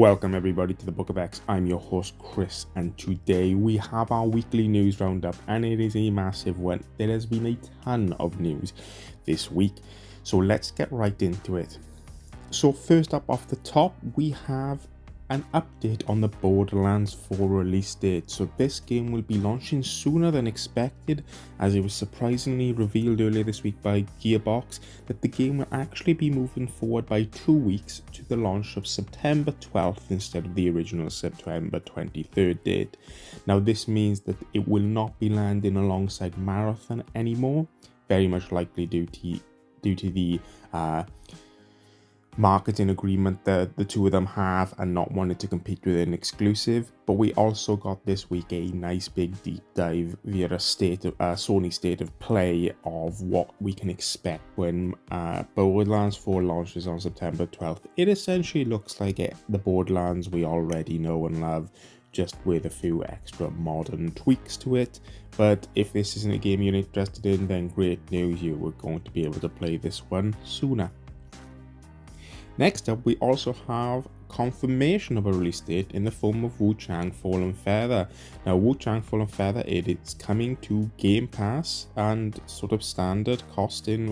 Welcome everybody to the Book of X. I'm your host Chris, and today we have our weekly news roundup, and it is a massive one. There has been a ton of news this week, so let's get right into it. So first up off the top, we have an update on the Borderlands 4 release date. So this game will be launching sooner than expected, as it was surprisingly revealed earlier this week by Gearbox that the game will actually be moving forward by 2 weeks to the launch of September 12th instead of the original September 23rd date. Now this means that it will not be landing alongside Marathon anymore, very much likely due to the marketing agreement that the two of them have and not wanting to compete with an exclusive. But we also got this week a nice big deep dive via Sony state of play of what we can expect when Borderlands 4 launches on September 12th. It essentially looks like the Borderlands we already know and love, just with a few extra modern tweaks to it. But if this isn't a game you're interested in, then great news, you were going to be able to play this one sooner. Next up, we also have confirmation of a release date in the form of WuChang Fallen Feather. Now, WuChang Fallen Feather, it is coming to Game Pass and sort of standard costing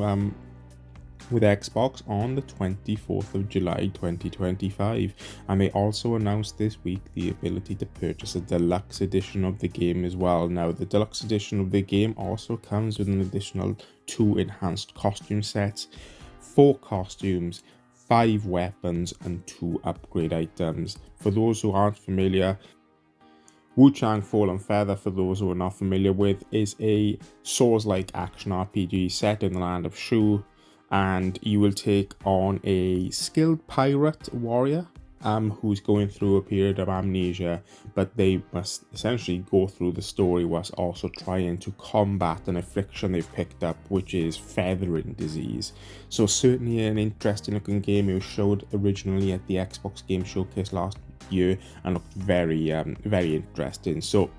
with Xbox on the 24th of July 2025. And they also announced this week the ability to purchase a deluxe edition of the game as well. Now, the deluxe edition of the game also comes with an additional 2 enhanced costume sets, 4 costumes, 5 weapons and 2 upgrade items. For those who aren't familiar, WuChang Fallen Feather, for those who are not familiar with, is a Souls-like action RPG set in the land of Shu, and you will take on a skilled pirate warrior who's going through a period of amnesia, but they must essentially go through the story whilst also trying to combat an affliction they've picked up, which is feathering disease. So certainly an interesting looking game. It was showed originally at the Xbox Game Showcase last year and looked very interesting. So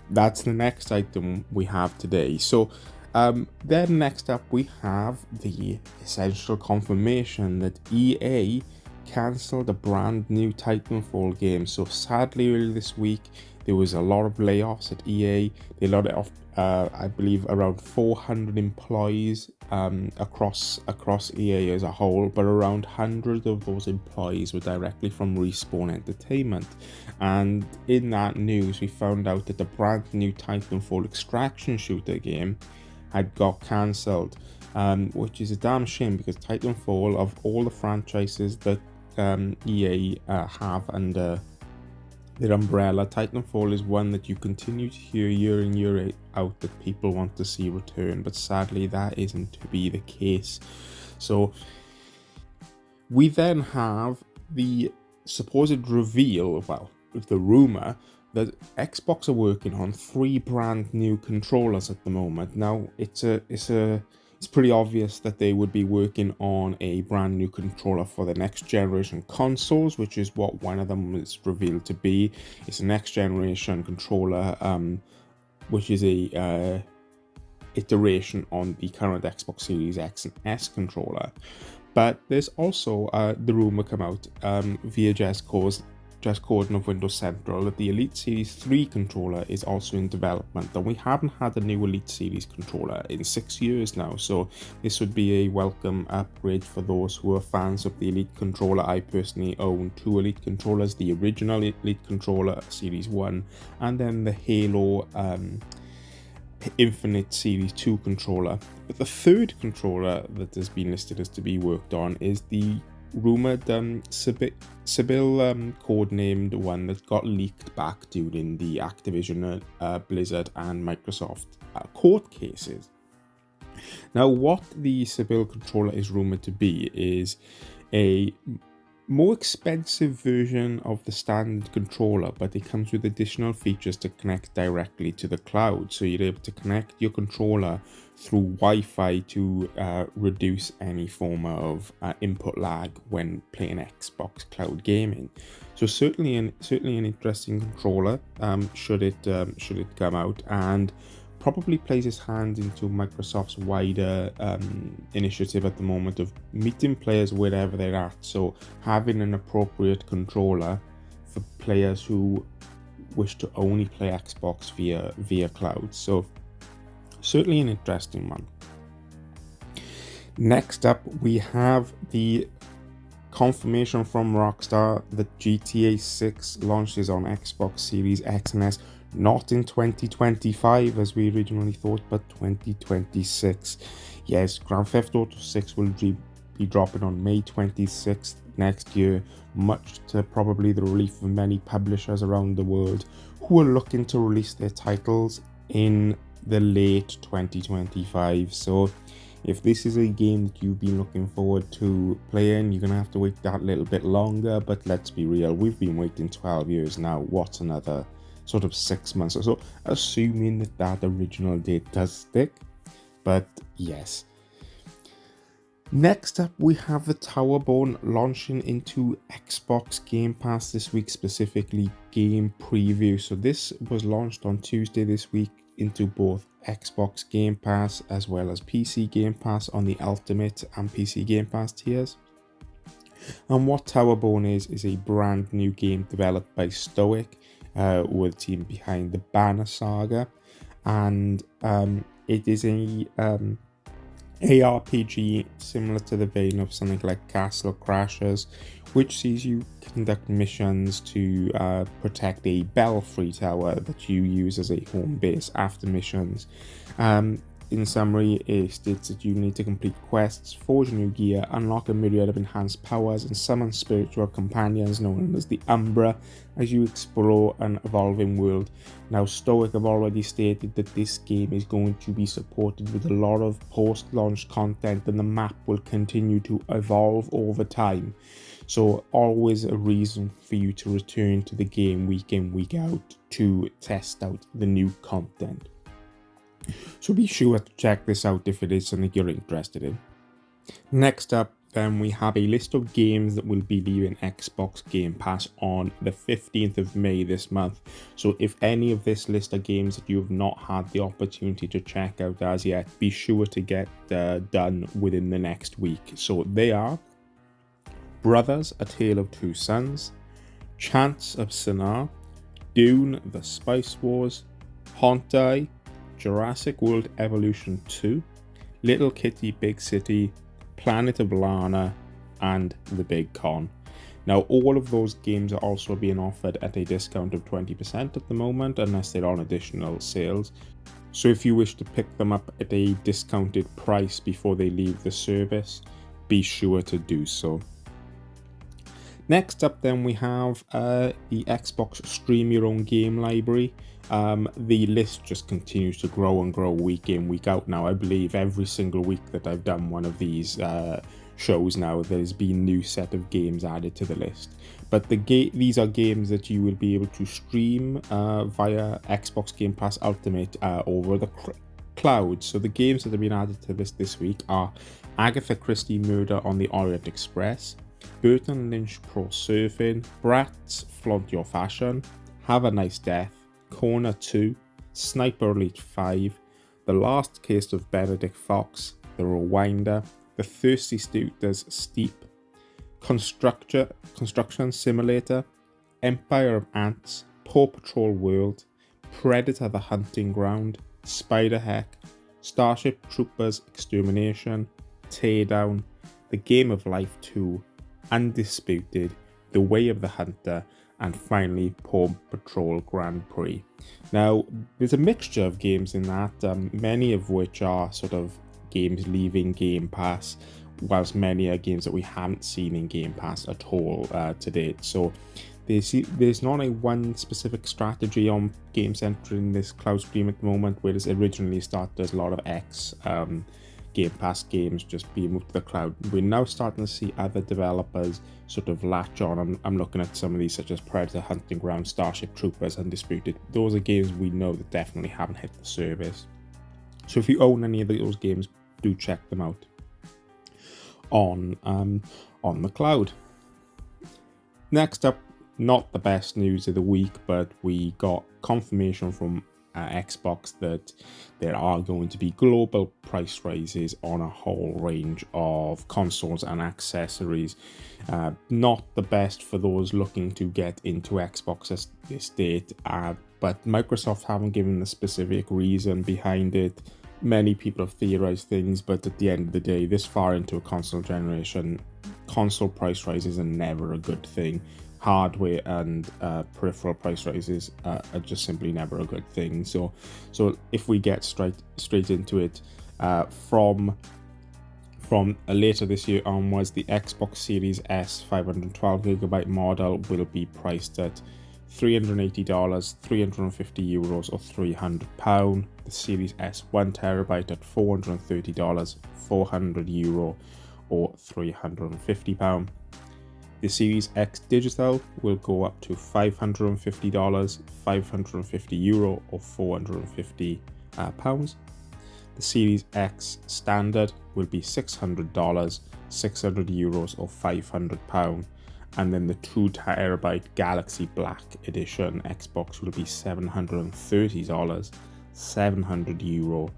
that's the next item we have today. So then next up we have the essential confirmation that EA cancelled a brand new Titanfall game. So sadly, earlier this week there was a lot of layoffs at EA. They laid off I believe around 400 employees across EA as a whole, but around 100 of those employees were directly from Respawn Entertainment. And in that news we found out that the brand new Titanfall extraction shooter game had got cancelled, which is a damn shame, because Titanfall, of all the franchises that EA have under their umbrella, Titanfall is one that you continue to hear year in year out that people want to see return, but sadly that isn't to be the case. So we then have the supposed reveal, well, the rumor that Xbox are working on 3 brand new controllers at the moment. Now it's pretty obvious that they would be working on a brand new controller for the next generation consoles, which is what one of them is revealed to be. It's a next generation controller, which is a iteration on the current Xbox Series X and S controller. But there's also the rumor come out via Just Coding of Windows Central that the Elite Series 3 controller is also in development, and we haven't had a new Elite Series controller in 6 years now, so this would be a welcome upgrade for those who are fans of the Elite controller. I personally own 2 Elite controllers, the original Elite controller Series 1 and then the Halo Infinite Series 2 controller. But the third controller that has been listed as to be worked on is the rumoured Sibyl codenamed one that got leaked back during the Activision, Blizzard and Microsoft court cases. Now, what the Sibyl controller is rumoured to be is a more expensive version of the standard controller, but it comes with additional features to connect directly to the cloud. So you're able to connect your controller through Wi-Fi to reduce any form of input lag when playing Xbox cloud gaming. So certainly an interesting controller should it come out, and probably plays its hand into Microsoft's wider initiative at the moment of meeting players wherever they're at. So having an appropriate controller for players who wish to only play Xbox via cloud. So certainly an interesting one. Next up, we have the confirmation from Rockstar that GTA 6 launches on Xbox Series X and S, not in 2025 as we originally thought, but 2026. Yes, Grand Theft Auto 6 will be dropping on May 26th next year, much to probably the relief of many publishers around the world who are looking to release their titles in the late 2025. So if this is a game that you've been looking forward to playing, you're going to have to wait that little bit longer. But let's be real, we've been waiting 12 years now. What's another sort of 6 months or so? Assuming that original date does stick. But yes. Next up, we have the Towerborne launching into Xbox Game Pass this week, specifically Game Preview. So this was launched on Tuesday this week into both Xbox Game Pass as well as PC Game Pass on the Ultimate and PC Game Pass tiers. And what Towerborne is a brand new game developed by Stoic, with the team behind the Banner Saga, and it is a ARPG similar to the vein of something like Castle Crashers, which sees you conduct missions to protect a belfry tower that you use as a home base after missions. In summary, it states that you need to complete quests, forge new gear, unlock a myriad of enhanced powers, and summon spiritual companions known as the Umbra as you explore an evolving world. Now, Stoic have already stated that this game is going to be supported with a lot of post-launch content, and the map will continue to evolve over time. So always a reason for you to return to the game week in, week out to test out the new content. So be sure to check this out if it is something you're interested in. Next up, then we have a list of games that will be leaving Xbox Game Pass on the 15th of May this month. So if any of this list are games that you have not had the opportunity to check out as yet, be sure to get done within the next week. So they are Brothers: A Tale of Two Sons, Chants of Sennaar, Dune: The Spice Wars, Hontai, Jurassic World Evolution 2, Little Kitty Big City, Planet of Lana, and The Big Con. Now, all of those games are also being offered at a discount of 20% at the moment, unless they're on additional sales. So if you wish to pick them up at a discounted price before they leave the service, be sure to do so. Next up then we have the Xbox Stream Your Own Game library. The list just continues to grow and grow week in, week out now. I believe every single week that I've done one of these shows now, there's been a new set of games added to the list. But these are games that you will be able to stream via Xbox Game Pass Ultimate over the cloud. So the games that have been added to this week are Agatha Christie Murder on the Orient Express, Burton Lynch Pro Surfing, Bratz Flaunt Your Fashion, Have a Nice Death, Corner 2, Sniper Elite 5, The Last Case of Benedict Fox, The Rewinder, The Thirsty Students Steep, Construction Simulator, Empire of Ants, Paw Patrol World, Predator the Hunting Ground, Spider Heck, Starship Troopers Extermination, Teardown, The Game of Life 2, Undisputed, The Way of the Hunter, and finally Paw Patrol Grand Prix. Now, there's a mixture of games in that, many of which are sort of games leaving Game Pass, whilst many are games that we haven't seen in Game Pass at all to date. So there's not a one specific strategy on games entering this cloud stream at the moment, whereas originally started as a lot of Game Pass games just being moved to the cloud. We're now starting to see other developers sort of latch on. I'm looking at some of these such as Predator Hunting Ground, Starship Troopers, Undisputed. Those are games we know that definitely haven't hit the service. So if you own any of those games, do check them out on the cloud. Next up, not the best news of the week, but we got confirmation from Xbox that there are going to be global price rises on a whole range of consoles and accessories. Not the best for those looking to get into Xbox at this date, but Microsoft haven't given the specific reason behind it. Many people have theorized things, but at the end of the day, this far into a console generation, console price rises are never a good thing. Hardware and peripheral price rises are just simply never a good thing. So if we get straight into it, from later this year onwards, the Xbox Series S 512GB model will be priced at $380, €350 or £300. The Series S 1TB at $430, €400 or £350. The Series X Digital will go up to $550, €550 or £450. The Series X Standard will be $600, €600 or £500. And then the 2TB Galaxy Black Edition Xbox will be $730, €700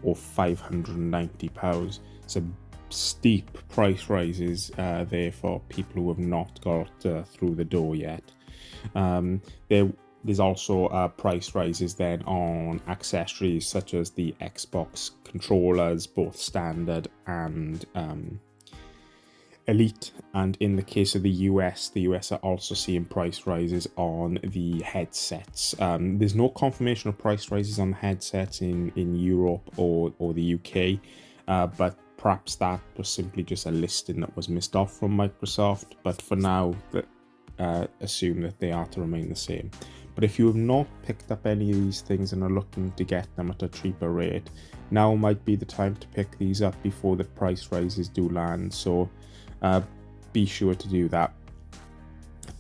or £590. So steep price rises there for people who have not got through the door yet. There's also price rises then on accessories such as the Xbox controllers, both standard and Elite, and in the case of the US are also seeing price rises on the headsets. There's no confirmation of price rises on the headsets in Europe or the UK, but perhaps that was simply just a listing that was missed off from Microsoft. But for now, assume that they are to remain the same. But if you have not picked up any of these things and are looking to get them at a cheaper rate, now might be the time to pick these up before the price rises do land. So be sure to do that.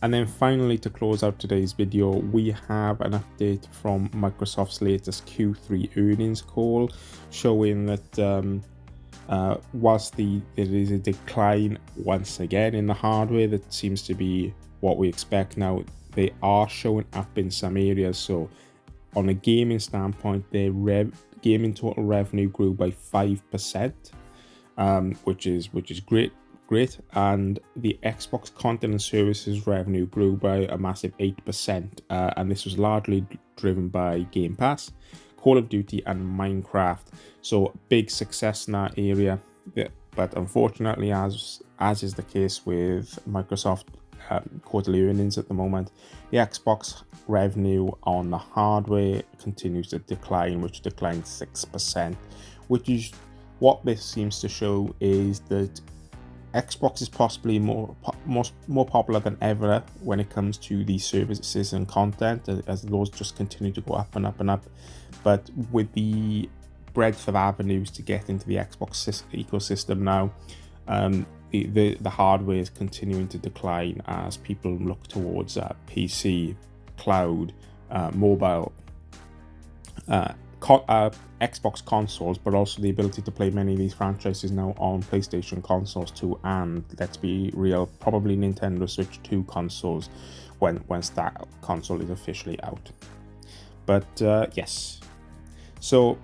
And then finally, to close out today's video, we have an update from Microsoft's latest Q3 earnings call, showing that whilst there is a decline once again in the hardware, that seems to be what we expect now, they are showing up in some areas. So on a gaming standpoint, their gaming total revenue grew by 5%, which is great, and the Xbox content and services revenue grew by a massive 8%, and this was largely driven by Game Pass, Call of Duty and Minecraft. So big success in that area, but unfortunately, as is the case with Microsoft quarterly earnings at the moment, the Xbox revenue on the hardware continues to decline, which declined 6%, which is what this seems to show is that Xbox is possibly more popular than ever when it comes to the services and content, as those just continue to go up and up and up. But with the breadth of avenues to get into the Xbox ecosystem now, the hardware is continuing to decline as people look towards PC, cloud, mobile, Xbox consoles, but also the ability to play many of these franchises now on PlayStation consoles too, and let's be real, probably Nintendo Switch 2 consoles once that console is officially out. But yes, so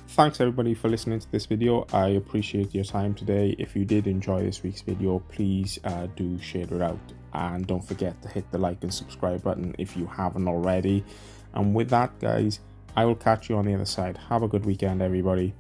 thanks everybody for listening to this video. I appreciate your time today. If you did enjoy this week's video, please do share it out, and don't forget to hit the like and subscribe button if you haven't already. And with that, guys, I will catch you on the other side. Have a good weekend, everybody.